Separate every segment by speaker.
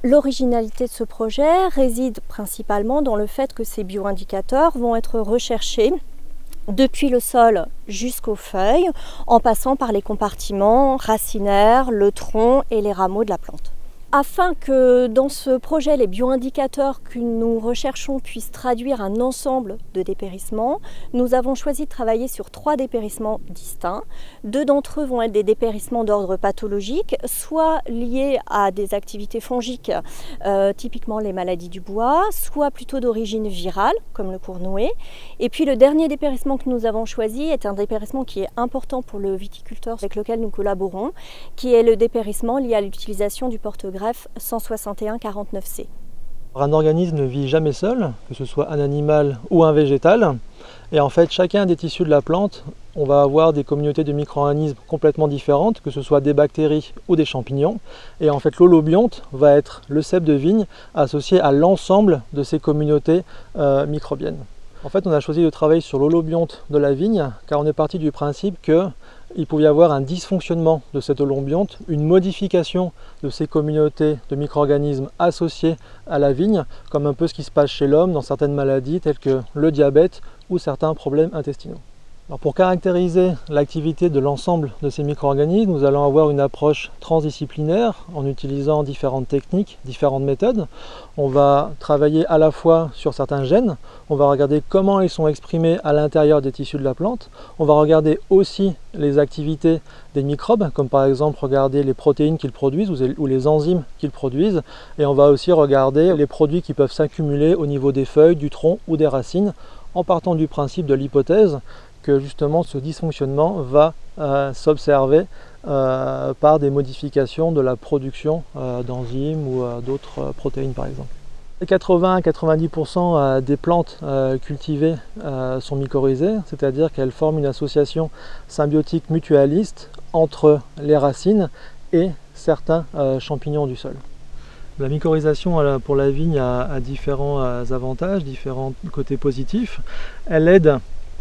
Speaker 1: L'originalité de ce projet réside principalement dans le fait que ces bioindicateurs vont être recherchés depuis le sol jusqu'aux feuilles, en passant par les compartiments racinaires, le tronc et les rameaux de la plante. Afin que dans ce projet, les bioindicateurs que nous recherchons puissent traduire un ensemble de dépérissements, nous avons choisi de travailler sur 3 dépérissements distincts. 2 d'entre eux vont être des dépérissements d'ordre pathologique, soit liés à des activités fongiques, typiquement les maladies du bois, soit plutôt d'origine virale, comme le cournouet. Et puis le dernier dépérissement que nous avons choisi est un dépérissement qui est important pour le viticulteur avec lequel nous collaborons, qui est le dépérissement lié à l'utilisation du porte-greffe 161-49C.
Speaker 2: Un organisme ne vit jamais seul, que ce soit un animal ou un végétal. Et en fait, chacun des tissus de la plante, on va avoir des communautés de micro-organismes complètement différentes, que ce soit des bactéries ou des champignons. Et en fait, l'holobionte va être le cep de vigne associé à l'ensemble de ces communautés microbiennes. En fait, on a choisi de travailler sur l'holobionte de la vigne, car on est parti du principe qu'il pouvait y avoir un dysfonctionnement de cet holobionte, une modification de ces communautés de micro-organismes associés à la vigne, comme un peu ce qui se passe chez l'homme dans certaines maladies telles que le diabète ou certains problèmes intestinaux. Alors pour caractériser l'activité de l'ensemble de ces micro-organismes, nous allons avoir une approche transdisciplinaire en utilisant différentes techniques, différentes méthodes. On va travailler à la fois sur certains gènes, on va regarder comment ils sont exprimés à l'intérieur des tissus de la plante, on va regarder aussi les activités des microbes, comme par exemple regarder les protéines qu'ils produisent ou les enzymes qu'ils produisent, et on va aussi regarder les produits qui peuvent s'accumuler au niveau des feuilles, du tronc ou des racines, en partant du principe de l'hypothèse que justement ce dysfonctionnement va s'observer par des modifications de la production d'enzymes ou d'autres protéines par exemple. 80-90% des plantes cultivées sont mycorhizées, c'est-à-dire qu'elles forment une association symbiotique mutualiste entre les racines et certains champignons du sol. La mycorhization pour la vigne a différents avantages, différents côtés positifs. Elle aide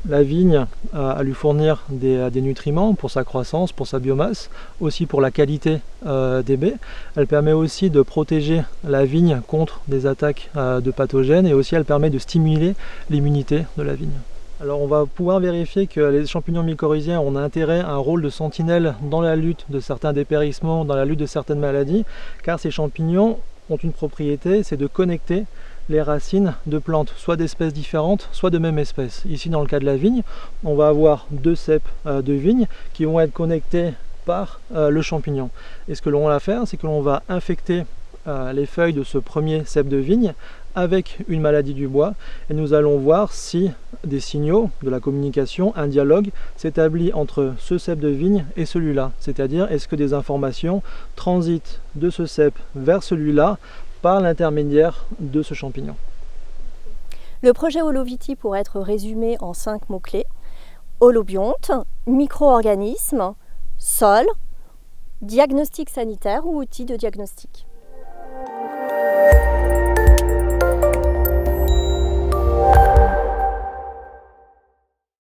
Speaker 2: la vigne à lui fournir des nutriments pour sa croissance, pour sa biomasse, aussi pour la qualité des baies. Elle permet aussi de protéger la vigne contre des attaques de pathogènes et aussi elle permet de stimuler l'immunité de la vigne. Alors on va pouvoir vérifier que les champignons mycorhizés ont un rôle de sentinelle dans la lutte de certains dépérissements, dans la lutte de certaines maladies, car ces champignons ont une propriété, c'est de connecter les racines de plantes, soit d'espèces différentes, soit de même espèce. Ici dans le cas de la vigne, on va avoir 2 ceps de vigne qui vont être connectés par le champignon. Et ce que l'on va faire, c'est que l'on va infecter les feuilles de ce premier cep de vigne avec une maladie du bois et nous allons voir si des signaux de la communication, un dialogue s'établit entre ce cep de vigne et celui-là. C'est-à-dire, est-ce que des informations transitent de ce cep vers celui-là par l'intermédiaire de ce champignon.
Speaker 1: Le projet Holoviti pourrait être résumé en 5 mots-clés: holobionte, micro-organismes, sol, diagnostic sanitaire ou outils de diagnostic.